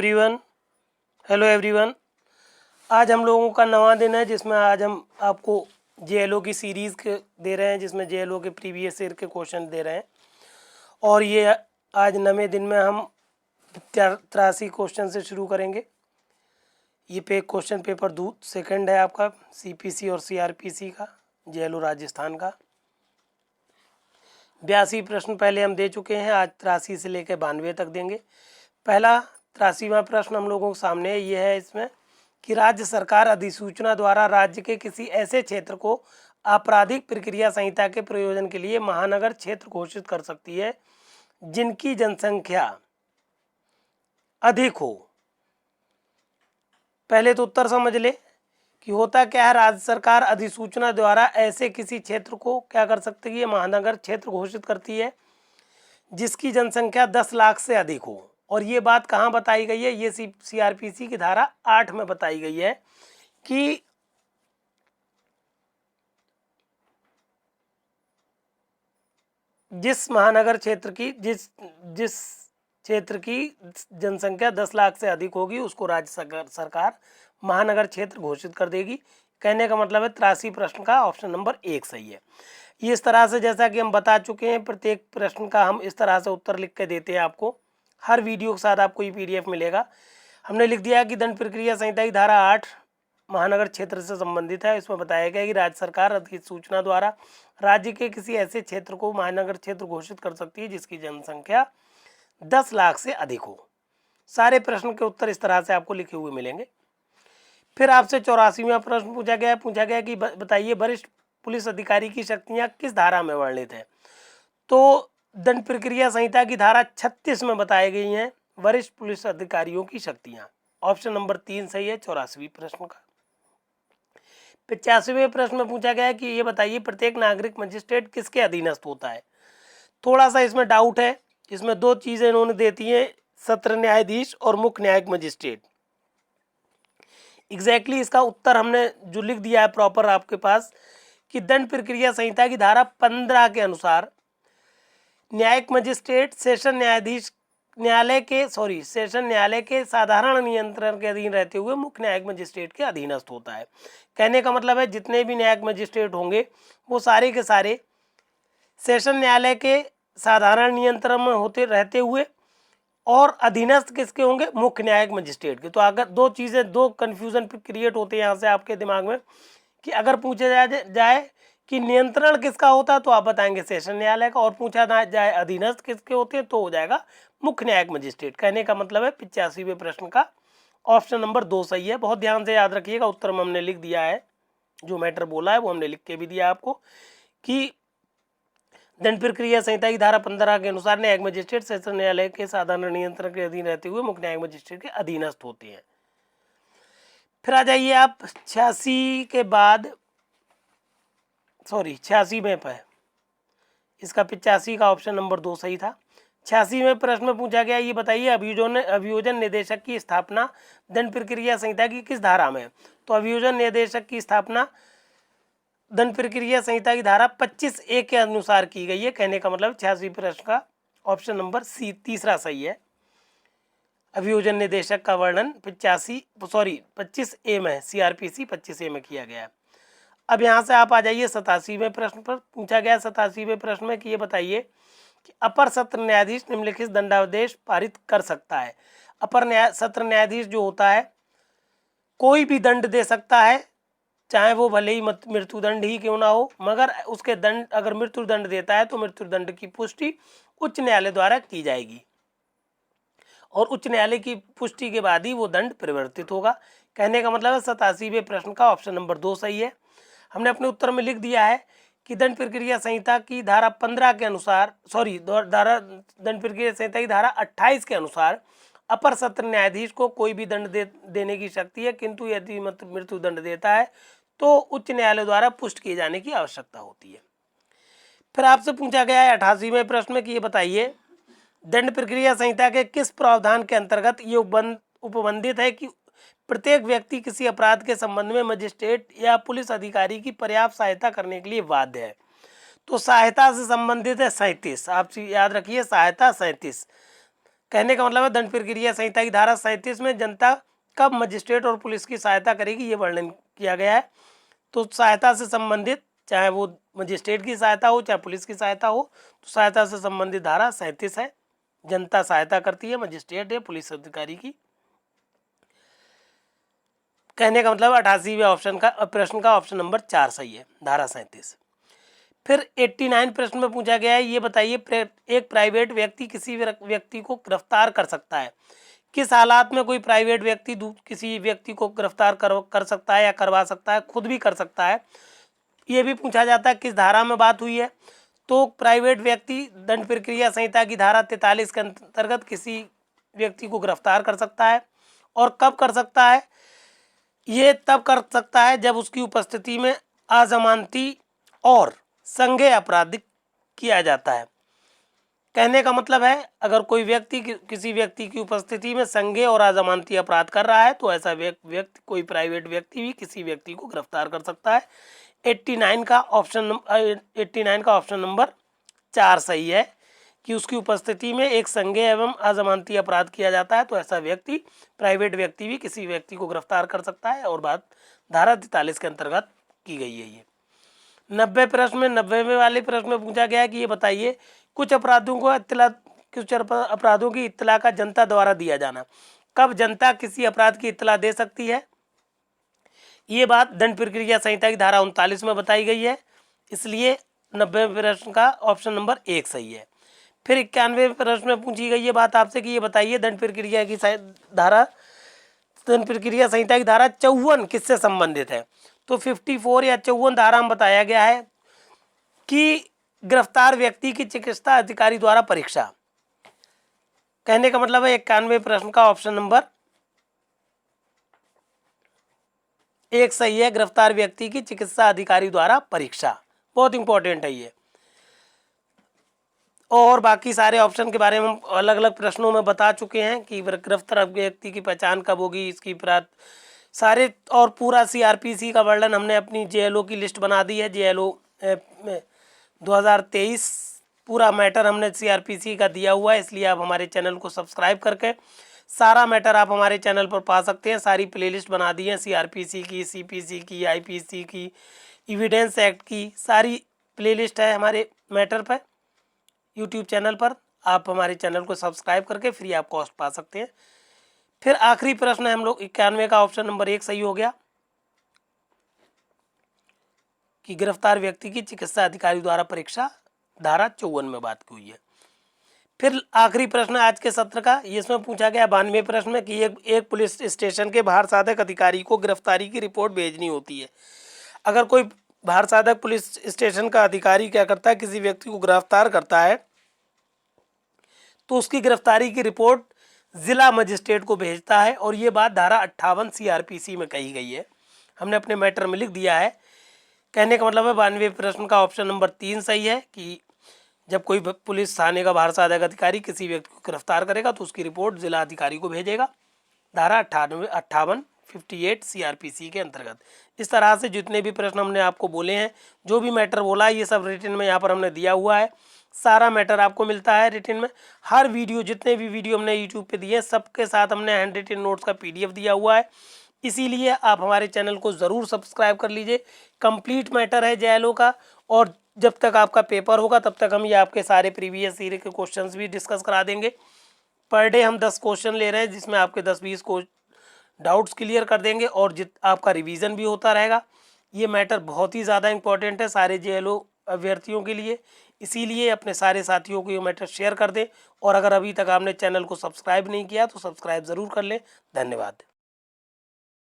Everyone, hello everyone. आज हम लोगों का नवा दिन है जिसमें आज हम आपको जेएलओ की सीरीज़ के दे रहे हैं, जिसमें जेएलओ के प्रीवियस ईयर के क्वेश्चन दे रहे हैं। और ये आज नवे दिन में हम 83 क्वेश्चन से शुरू करेंगे। ये क्वेश्चन पेपर 2 सेकंड है आपका सीपीसी और सीआरपीसी का, जेएलओ राजस्थान का। 82 प्रश्न पहले हम दे चुके हैं, आज 83 से लेकर 92 तक देंगे। पहला 83वां प्रश्न हम लोगों के सामने ये है इसमें कि राज्य सरकार अधिसूचना द्वारा राज्य के किसी ऐसे क्षेत्र को आपराधिक प्रक्रिया संहिता के प्रयोजन के लिए महानगर क्षेत्र घोषित कर सकती है जिनकी जनसंख्या अधिक हो। पहले तो उत्तर समझ ले कि होता क्या है। राज्य सरकार अधिसूचना द्वारा ऐसे किसी क्षेत्र को क्या कर सकती है, महानगर क्षेत्र घोषित करती है जिसकी जनसंख्या 10 लाख से अधिक हो। और ये बात कहाँ बताई गई है, ये सीआरपीसी की धारा 8 में बताई गई है कि जिस महानगर क्षेत्र की जिस क्षेत्र की जनसंख्या 10 लाख से अधिक होगी उसको राज्य सरकार महानगर क्षेत्र घोषित कर देगी। कहने का मतलब है 83 प्रश्न का ऑप्शन नंबर 1 सही है। ये इस तरह से, जैसा कि हम बता चुके हैं, प्रत्येक प्रश्न का हम इस तरह से उत्तर लिख के देते हैं आपको। हर वीडियो के साथ आपको ये पीडीएफ मिलेगा। हमने लिख दिया कि दंड प्रक्रिया संहिता की धारा 8 महानगर क्षेत्र से संबंधित है। इसमें बताया गया कि राज्य सरकार अधिसूचना द्वारा राज्य के किसी ऐसे क्षेत्र को महानगर क्षेत्र घोषित कर सकती है जिसकी जनसंख्या 10 लाख से अधिक हो। सारे प्रश्न के उत्तर इस तरह से आपको लिखे हुए मिलेंगे। फिर आपसे 84वां प्रश्न पूछा गया कि बताइए वरिष्ठ पुलिस अधिकारी की शक्तियां किस धारा में वर्णित है। तो दंड प्रक्रिया संहिता की धारा 36 में बताई गई हैं वरिष्ठ पुलिस अधिकारियों की शक्तियां। ऑप्शन नंबर 3 सही है 84वें प्रश्न का। 85वें प्रश्न में पूछा गया है कि ये बताइए प्रत्येक नागरिक मजिस्ट्रेट किसके अधीनस्थ होता है। थोड़ा सा इसमें डाउट है, इसमें दो चीजें इन्होंने देती हैं, सत्र न्यायाधीश और मुख्य न्यायिक मजिस्ट्रेट। एग्जैक्टली इसका उत्तर हमने जो लिख दिया है प्रॉपर आपके पास कि दंड प्रक्रिया संहिता की धारा 15 के अनुसार न्यायिक मजिस्ट्रेट सेशन न्यायालय के साधारण नियंत्रण के अधीन रहते हुए मुख्य न्यायिक मजिस्ट्रेट के अधीनस्थ होता है। कहने का मतलब है जितने भी न्यायिक मजिस्ट्रेट होंगे वो सारे के सारे सेशन न्यायालय के साधारण नियंत्रण में होते रहते हुए और अधीनस्थ किसके होंगे, मुख्य न्यायिक मजिस्ट्रेट के। तो अगर दो कन्फ्यूजन क्रिएट होते हैं यहाँ से आपके दिमाग में कि अगर पूछा जाए कि नियंत्रण किसका होता है तो आप बताएंगे सेशन न्यायालय का, और पूछा जाए अधीनस्थ किसके होते हैं तो हो जाएगा मुख्य न्यायिक मजिस्ट्रेट। कहने का मतलब है 85वें प्रश्न का ऑप्शन नंबर 2 सही है। बहुत ध्यान से याद रखिएगा, उत्तर में हमने लिख दिया है, जो मैटर बोला है वो हमने लिख के भी दिया आपको कि दंड प्रक्रिया संहिता की धारा 15 के अनुसार न्यायिक मजिस्ट्रेट सेशन न्यायालय के साधारण नियंत्रण के अधीन रहते हुए मुख्य न्यायिक मजिस्ट्रेट के अधीनस्थ होते हैं। फिर आ जाइए आप 86 के बाद 86 में पे इसका 85 का ऑप्शन नंबर 2 सही था। 86वें प्रश्न में पूछा गया ये बताइए अभियोजन निदेशक की स्थापना दंड प्रक्रिया संहिता की किस धारा में। तो अभियोजन निदेशक की स्थापना दंड प्रक्रिया संहिता की धारा 25A के अनुसार की गई है। कहने का मतलब 86 प्रश्न का ऑप्शन नंबर सी तीसरा सही है। अभियोजन निदेशक का वर्णन 25A में, सीआरपीसी 25A में किया गया है। अब यहाँ से आप आ जाइए 87वें प्रश्न पर। पूछा गया 87वें प्रश्न में कि ये बताइए कि अपर सत्र न्यायाधीश निम्नलिखित दंडादेश पारित कर सकता है। सत्र न्यायाधीश जो होता है कोई भी दंड दे सकता है, चाहे वो भले ही मृत्युदंड ही क्यों ना हो, मगर उसके दंड अगर मृत्युदंड देता है तो मृत्युदंड की पुष्टि उच्च न्यायालय द्वारा की जाएगी और उच्च न्यायालय की पुष्टि के बाद ही वो दंड परिवर्तित होगा। कहने का मतलब है 87वें प्रश्न का ऑप्शन नंबर 2 सही है। हमने अपने उत्तर में लिख दिया है कि दंड प्रक्रिया संहिता की धारा 15 के अनुसार दंड प्रक्रिया संहिता की धारा 28 के अनुसार अपर सत्र न्यायाधीश को कोई भी दंड देने की शक्ति है, किंतु यदि मृत्यु दंड देता है तो उच्च न्यायालय द्वारा पुष्ट किए जाने की आवश्यकता होती है। फिर आपसे पूछा गया है 88वें प्रश्न में कि ये बताइए दंड प्रक्रिया संहिता के किस प्रावधान के अंतर्गत ये उपबंधित है कि प्रत्येक व्यक्ति किसी अपराध के संबंध में मजिस्ट्रेट या पुलिस अधिकारी की पर्याप्त सहायता करने के लिए बाध्य है। तो सहायता से संबंधित है 37, आप याद रखिए सहायता 37। कहने का मतलब है दंड प्रक्रिया संहिता की धारा 37 में जनता कब मजिस्ट्रेट और पुलिस की सहायता करेगी ये वर्णन किया गया है। तो सहायता से संबंधित, चाहे वो मजिस्ट्रेट की सहायता हो चाहे पुलिस की सहायता हो, तो सहायता से संबंधित धारा 37 है। जनता सहायता करती है मजिस्ट्रेट या पुलिस अधिकारी की। कहने का मतलब 88वें ऑप्शन का प्रश्न का ऑप्शन नंबर 4 सही है, धारा 37। फिर 89 प्रश्न में पूछा गया है, ये बताइए एक प्राइवेट व्यक्ति किसी व्यक्ति को गिरफ्तार कर सकता है। किस हालात में कोई प्राइवेट व्यक्ति किसी व्यक्ति को गिरफ्तार कर सकता है या करवा सकता है, खुद भी कर सकता है। ये भी पूछा जाता है किस धारा में बात हुई है। तो प्राइवेट व्यक्ति दंड प्रक्रिया संहिता की धारा 43 के अंतर्गत किसी व्यक्ति को गिरफ्तार कर सकता है। और कब कर सकता है? ये तब कर सकता है जब उसकी उपस्थिति में अजमानती और संज्ञेय अपराध किया जाता है। कहने का मतलब है अगर कोई व्यक्ति किसी व्यक्ति की उपस्थिति में संज्ञेय और अजमानती अपराध कर रहा है तो ऐसा व्यक्ति, कोई प्राइवेट व्यक्ति भी किसी व्यक्ति को गिरफ्तार कर सकता है। 89 का ऑप्शन नंबर 4 सही है कि उसकी उपस्थिति में एक संज्ञेय एवं अजमानती अपराध किया जाता है तो ऐसा व्यक्ति, प्राइवेट व्यक्ति भी किसी व्यक्ति को गिरफ्तार कर सकता है। और बात धारा 43 के अंतर्गत की गई है। ये 90वें वाले प्रश्न में पूछा गया है कि ये बताइए कुछ अपराधों की इत्तला का जनता द्वारा दिया जाना। कब जनता किसी अपराध की इत्तला दे सकती है? ये बात दंड प्रक्रिया संहिता की धारा 39 में बताई गई है। इसलिए 90वें प्रश्न का ऑप्शन नंबर 1 सही है। फिर 91वें प्रश्न में पूछी गई ये बात आपसे कि ये बताइए दंड प्रक्रिया संहिता की धारा 54 किससे संबंधित है। तो 54 या 54 धारा में बताया गया है कि गिरफ्तार व्यक्ति की चिकित्सा अधिकारी द्वारा परीक्षा। कहने का मतलब है 91वें प्रश्न का ऑप्शन नंबर 1 सही है, गिरफ्तार व्यक्ति की चिकित्सा अधिकारी द्वारा परीक्षा। बहुत इंपॉर्टेंट है ये। और बाकी सारे ऑप्शन के बारे में हम अलग अलग प्रश्नों में बता चुके हैं कि गिरफ्तार व्यक्ति की पहचान कब होगी, इसकी अपराध सारे और पूरा सीआरपीसी का वर्णन हमने अपनी जेएलओ की लिस्ट बना दी है। जेएलओ में 2023 पूरा मैटर हमने सीआरपीसी का दिया हुआ है, इसलिए आप हमारे चैनल को सब्सक्राइब करके सारा मैटर आप हमारे चैनल पर पा सकते हैं। सारी प्लेलिस्ट बना दी है सीआरपीसी की, सीपीसी की, आईपीसी की, एविडेंस एक्ट की, सारी प्लेलिस्ट है हमारे मैटर पर यूट्यूब चैनल पर। आप हमारे चैनल को सब्सक्राइब करके फ्री आप कॉस्ट पा सकते हैं। फिर आखिरी प्रश्न है हम लोग 91 का ऑप्शन नंबर 1 सही हो गया कि गिरफ्तार व्यक्ति की चिकित्सा अधिकारी द्वारा परीक्षा, धारा 54 में बात की हुई है। फिर आखिरी प्रश्न आज के सत्र का, इसमें पूछा गया 92वें प्रश्न में कि एक पुलिस स्टेशन के भार साधक अधिकारी को गिरफ्तारी की रिपोर्ट भेजनी होती है। अगर कोई भार साधक पुलिस स्टेशन का अधिकारी क्या करता है, किसी व्यक्ति को गिरफ्तार करता है तो उसकी गिरफ्तारी की रिपोर्ट जिला मजिस्ट्रेट को भेजता है। और ये बात धारा 58 सीआरपीसी में कही गई है, हमने अपने मैटर में लिख दिया है। कहने का मतलब है 92वें प्रश्न का ऑप्शन नंबर 3 सही है कि जब कोई पुलिस थाने का भार साधक अधिकारी किसी व्यक्ति को गिरफ्तार करेगा तो उसकी रिपोर्ट जिला अधिकारी को भेजेगा, धारा 58 सीआरपीसी के अंतर्गत। इस तरह से जितने भी प्रश्न हमने आपको बोले हैं, जो भी मैटर बोला है, ये सब रिटन में यहाँ पर हमने दिया हुआ है। सारा मैटर आपको मिलता है रिटन में। हर वीडियो, जितने भी वीडियो हमने यूट्यूब पे दिए हैं, सबके साथ हमने हैंड रिटन नोट्स का PDF दिया हुआ है। इसीलिए आप हमारे चैनल को ज़रूर सब्सक्राइब कर लीजिए। कंप्लीट मैटर है जेएलओ का, और जब तक आपका पेपर होगा तब तक हम ये आपके सारे प्रीवियस ईयर के क्वेश्चंस भी डिस्कस करा देंगे। पर डे हम 10 क्वेश्चन ले रहे हैं, जिसमें आपके 10-20 को डाउट्स क्लियर कर देंगे और आपका रिवीजन भी होता रहेगा। ये मैटर बहुत ही ज़्यादा इंपॉर्टेंट है सारे जेएलओ अभ्यर्थियों के लिए, इसीलिए अपने सारे साथियों को ये मैटर शेयर कर दें। और अगर अभी तक आपने चैनल को सब्सक्राइब नहीं किया तो सब्सक्राइब ज़रूर कर लें। धन्यवाद।